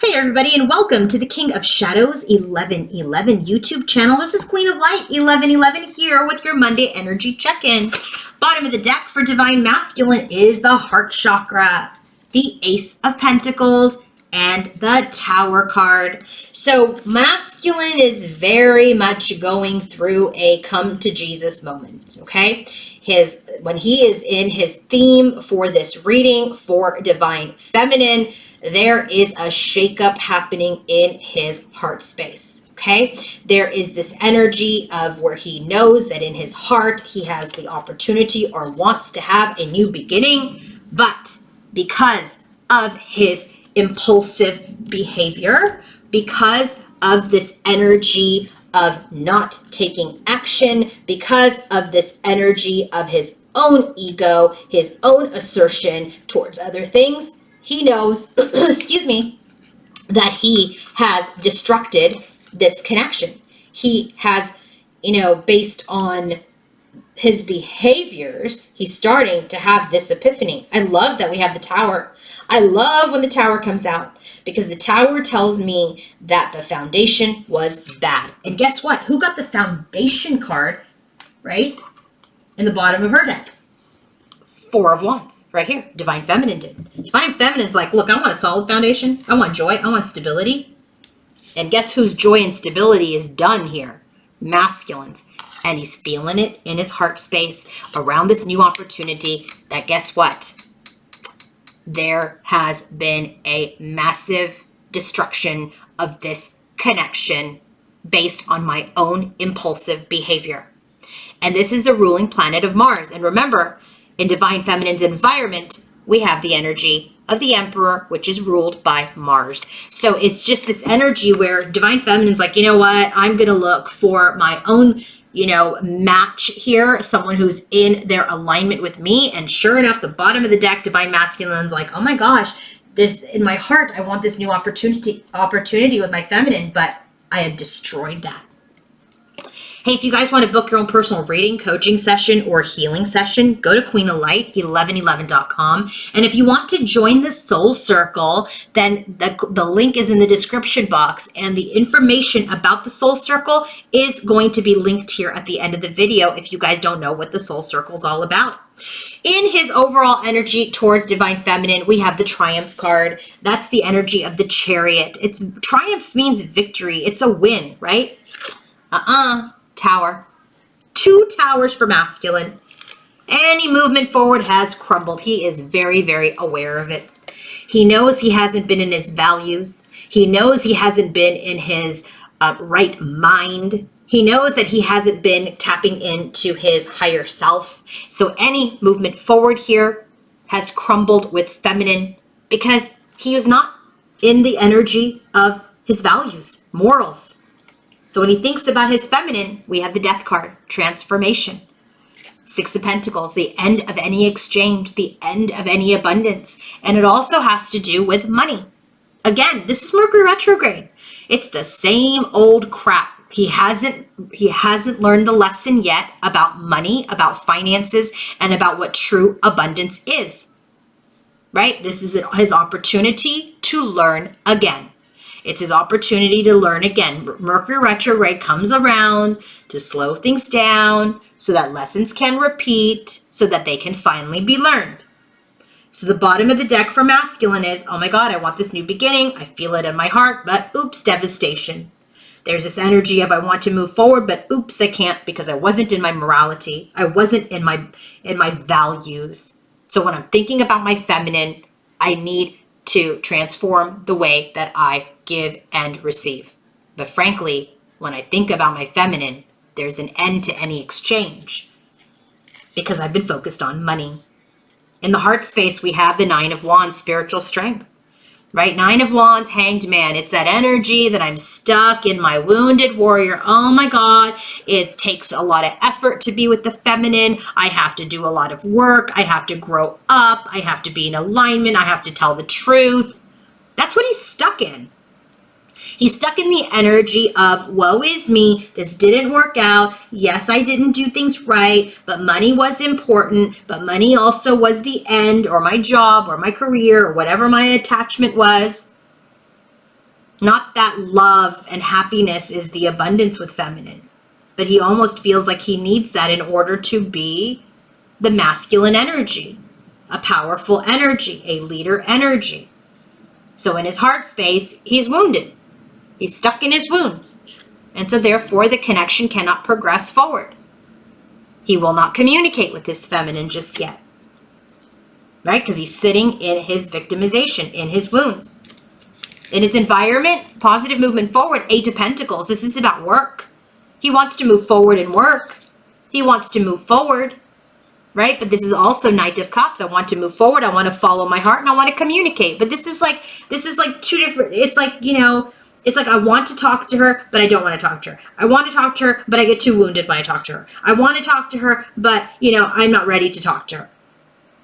Hey everybody, and welcome to the King of Shadows 1111 YouTube channel. This is Queen of Light 1111 here with your Monday energy check-in. Bottom of the deck for Divine Masculine is the Heart Chakra, the Ace of Pentacles, and the Tower card. So Masculine is very much going through a come to Jesus moment, okay? When he is in his theme for this reading for Divine Feminine, there is a shakeup happening in his heart space. Okay, there is this energy of where he knows that in his heart he has the opportunity or wants to have a new beginning, but because of his impulsive behavior, because of this energy of not taking action, because of this energy of his own ego, his own assertion towards other things, he knows, excuse me, that he has destructed this connection. He has, based on his behaviors, he's starting to have this epiphany. I love that we have the Tower. I love when the Tower comes out because the Tower tells me that the foundation was bad. And guess what? Who got the Foundation card, right, in the bottom of her deck? Four of Wands, right here. Divine Feminine did. Divine Feminine's like, look, I want a solid foundation. I want joy. I want stability. And guess whose joy and stability is done here? Masculine's. And he's feeling it in his heart space around this new opportunity that, guess what? There has been a massive destruction of this connection based on my own impulsive behavior. And this is the ruling planet of Mars. And remember, in Divine Feminine's environment, we have the energy of the Emperor, which is ruled by Mars. So it's just this energy where Divine Feminine's like, you know what? I'm going to look for my own, match here, someone who's in their alignment with me. And sure enough, the bottom of the deck, Divine Masculine's like, oh my gosh, this in my heart, I want this new opportunity with my feminine, but I had destroyed that. Hey, if you guys want to book your own personal reading, coaching session, or healing session, go to queenoflight1111.com. And if you want to join the Soul Circle, then the link is in the description box. And the information about the Soul Circle is going to be linked here at the end of the video if you guys don't know what the Soul Circle is all about. In his overall energy towards Divine Feminine, we have the Triumph card. That's the energy of the Chariot. Triumph means victory. It's a win, right? Tower. 2 towers for Masculine. Any movement forward has crumbled. He is very, very aware of it. He knows he hasn't been in his values. He knows he hasn't been in his right mind. He knows that he hasn't been tapping into his higher self. So any movement forward here has crumbled with feminine because he is not in the energy of his values, morals. So when he thinks about his feminine, we have the Death card, transformation. 6 of Pentacles, the end of any exchange, the end of any abundance. And it also has to do with money. Again, this is Mercury retrograde. It's the same old crap. He hasn't learned the lesson yet about money, about finances, and about what true abundance is. Right? This is his opportunity to learn again. It's his opportunity to learn again. Mercury retrograde comes around to slow things down so that lessons can repeat, so that they can finally be learned. So the bottom of the deck for Masculine is, oh my God, I want this new beginning. I feel it in my heart, but oops, devastation. There's this energy of I want to move forward, but oops, I can't because I wasn't in my morality. I wasn't in my values. So when I'm thinking about my feminine, I need to transform the way that I give and receive. But frankly, when I think about my feminine, there's an end to any exchange because I've been focused on money. In the heart space, we have the 9 of Wands, spiritual strength, right? 9 of Wands, Hanged Man. It's that energy that I'm stuck in my wounded warrior. Oh my God, it takes a lot of effort to be with the feminine. I have to do a lot of work. I have to grow up. I have to be in alignment. I have to tell the truth. That's what he's stuck in. He's stuck in the energy of, woe is me, this didn't work out. Yes, I didn't do things right, but money was important, but money also was the end, or my job, or my career, or whatever my attachment was. Not that love and happiness is the abundance with feminine, but he almost feels like he needs that in order to be the masculine energy, a powerful energy, a leader energy. So in his heart space, he's wounded. He's stuck in his wounds. And so therefore the connection cannot progress forward. He will not communicate with this feminine just yet. Right? Because he's sitting in his victimization, in his wounds. In his environment, positive movement forward, 8 of Pentacles. This is about work. He wants to move forward in work. He wants to move forward. Right? But this is also Knight of Cups. I want to move forward. I want to follow my heart and I want to communicate. But this is like two different, it's like, you know, it's like I want to talk to her, but I don't want to talk to her. I want to talk to her, but I get too wounded when I talk to her. I want to talk to her, but, you know, I'm not ready to talk to her.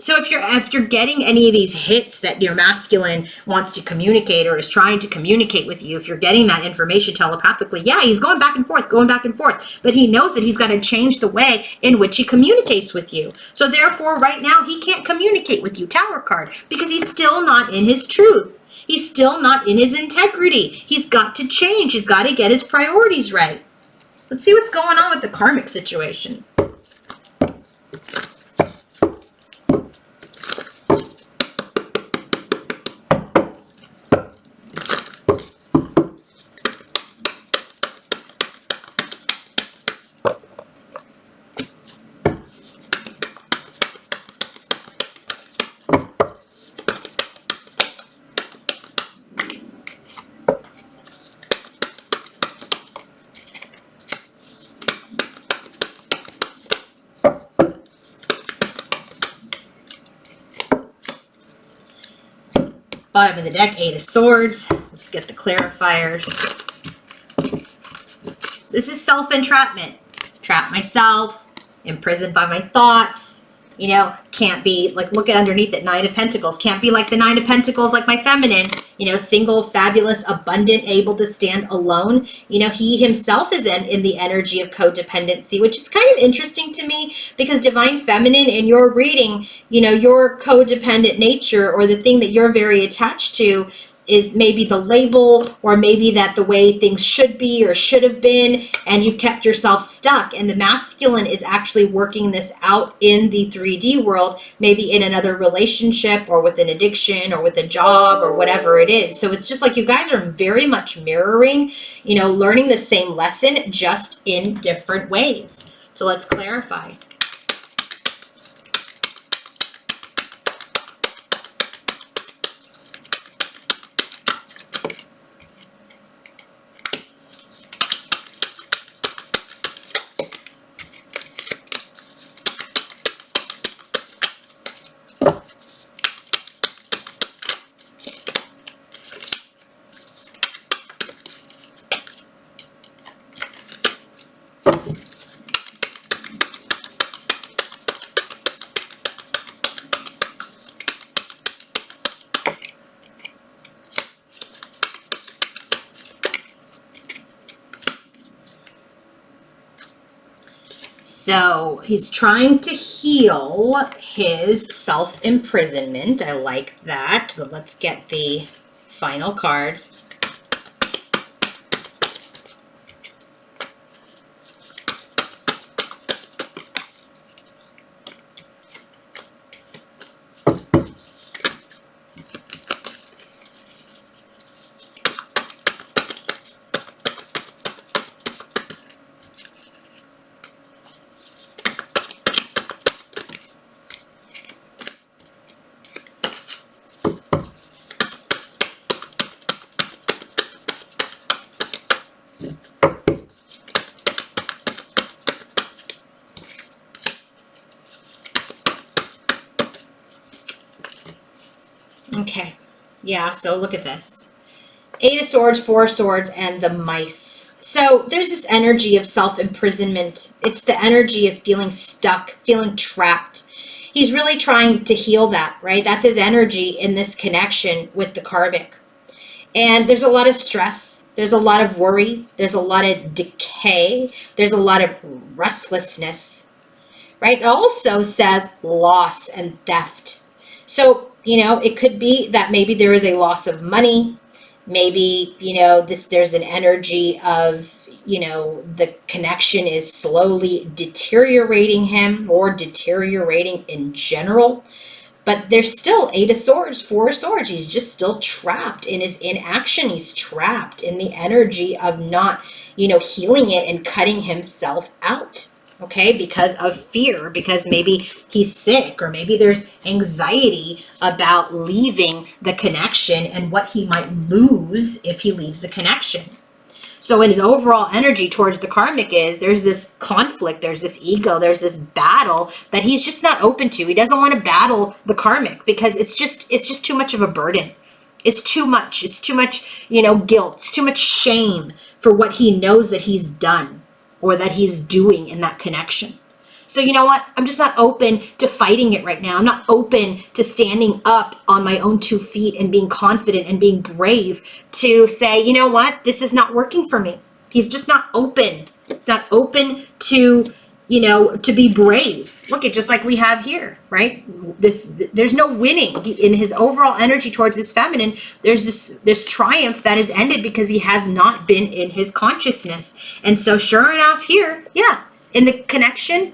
So if you're getting any of these hits that your masculine wants to communicate or is trying to communicate with you, if you're getting that information telepathically, yeah, he's going back and forth. But he knows that he's got to change the way in which he communicates with you. So therefore, right now, he can't communicate with you, Tower card, because he's still not in his truth. He's still not in his integrity. He's got to change. He's got to get his priorities right. Let's see what's going on with the karmic situation. Bottom of the deck, 8 of Swords. Let's get the clarifiers. This is self-entrapment. Trap myself, imprisoned by my thoughts. You know, can't be, like, look at underneath it, 9 of Pentacles. Can't be like the 9 of Pentacles, like my feminine. You know, single, fabulous, abundant, able to stand alone. You know, he himself is in the energy of codependency, which is kind of interesting to me because Divine Feminine in your reading, you know, your codependent nature or the thing that you're very attached to is maybe the label or maybe that the way things should be or should have been, and you've kept yourself stuck. And the masculine is actually working this out in the 3D world, maybe in another relationship or with an addiction or with a job or whatever it is. So it's just like you guys are very much mirroring, you know, learning the same lesson just in different ways. So let's clarify. So he's trying to heal his self-imprisonment. I like that, but let's get the final cards. Okay, yeah, so look at this. 8 of Swords, 4 of Swords, and the mice. So there's this energy of self-imprisonment. It's the energy of feeling stuck, feeling trapped. He's really trying to heal that, right? That's his energy in this connection with the karmic. And there's a lot of stress. There's a lot of worry. There's a lot of decay. There's a lot of restlessness, right? It also says loss and theft. So, you know, it could be that maybe there is a loss of money. Maybe, you know, there's an energy of, you know, the connection is slowly deteriorating him or deteriorating in general. But there's still 8 of Swords, 4 of Swords. He's just still trapped in his inaction. He's trapped in the energy of not, you know, healing it and cutting himself out. Okay, because of fear, because maybe he's sick, or maybe there's anxiety about leaving the connection and what he might lose if he leaves the connection. So in his overall energy towards the karmic there's this conflict, there's this ego, there's this battle that he's just not open to. He doesn't want to battle the karmic because it's just too much of a burden. It's too much, you know, guilt. It's too much shame for what he knows that he's done or that he's doing in that connection. So you know what? I'm just not open to fighting it right now. I'm not open to standing up on my own 2 feet and being confident and being brave to say, you know what? This is not working for me. He's just not open. Not open to, you know, to be brave. Look at just like we have here, right? There's no winning in his overall energy towards his feminine. There's this triumph that is ended because he has not been in his consciousness. And so sure enough here, yeah, in the connection,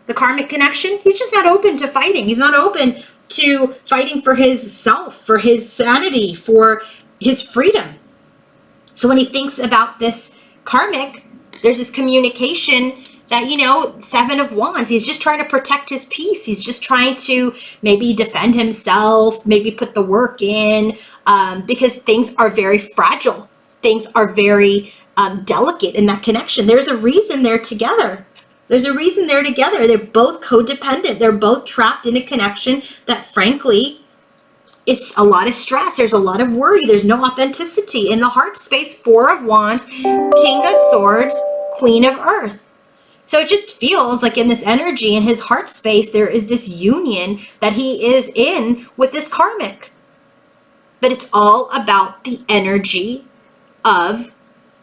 the karmic connection, he's just not open to fighting. He's not open to fighting for his self, for his sanity, for his freedom. So when he thinks about this karmic, there's this communication that, you know, 7 of Wands, he's just trying to protect his peace. He's just trying to maybe defend himself, maybe put the work in, because things are very fragile. Things are very delicate in that connection. There's a reason they're together. There's a reason they're together. They're both codependent. They're both trapped in a connection that, frankly, is a lot of stress. There's a lot of worry. There's no authenticity. In the heart space, 4 of Wands, King of Swords, Queen of Earth. So it just feels like in this energy, in his heart space, there is this union that he is in with this karmic. But it's all about the energy of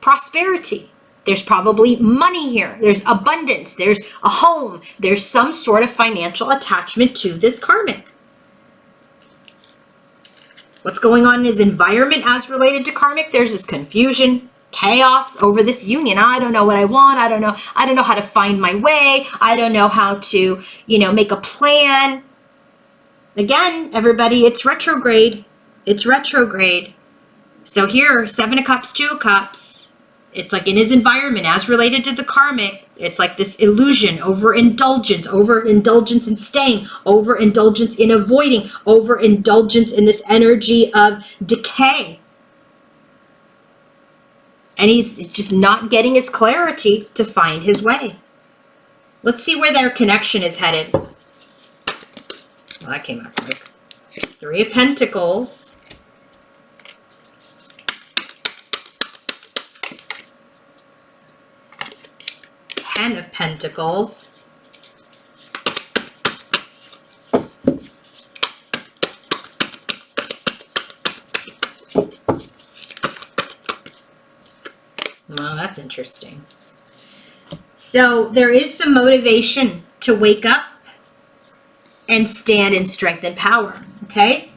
prosperity. There's probably money here. There's abundance. There's a home. There's some sort of financial attachment to this karmic. What's going on in his environment as related to karmic? There's this confusion, chaos over this union. I don't know what I want. I don't know how to find my way. I don't know how to, you know, make a plan. Again, everybody, it's retrograde. It's retrograde. So here, 7 of Cups, 2 of Cups. It's like in his environment as related to the karmic, it's like this illusion, overindulgence in staying, overindulgence in avoiding, overindulgence in this energy of decay. And he's just not getting his clarity to find his way. Let's see where their connection is headed. Well, that came out quick. 3 of Pentacles. 10 of Pentacles. Well, that's interesting. So there is some motivation to wake up and stand in strength and power, okay?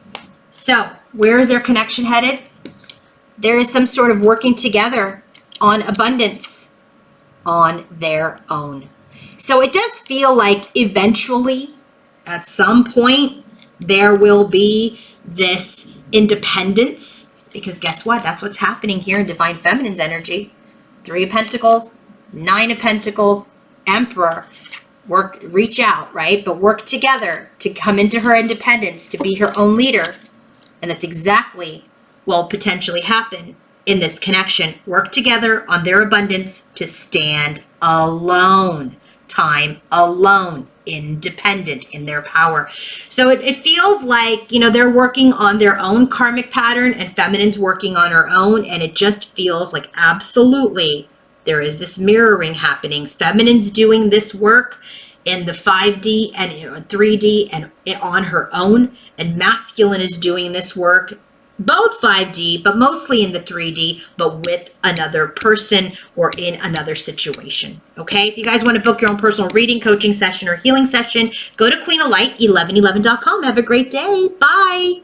So where is their connection headed? There is some sort of working together on abundance on their own. So it does feel like eventually, at some point, there will be this independence, because guess what? That's what's happening here in Divine Feminine's energy. 3 of Pentacles, 9 of Pentacles, Emperor. Reach out, right? But work together to come into her independence, to be her own leader. And that's exactly what will potentially happen in this connection. Work together on their abundance to stand alone. Time alone. Independent in their power. So it feels like, you know, they're working on their own karmic pattern and Feminine's working on her own. And it just feels like absolutely there is this mirroring happening. Feminine's doing this work in the 5D and 3D and on her own. And masculine is doing this work both 5D, but mostly in the 3D, but with another person or in another situation. Okay, if you guys want to book your own personal reading, coaching session, or healing session, go to queenoflight1111.com. Have a great day. Bye.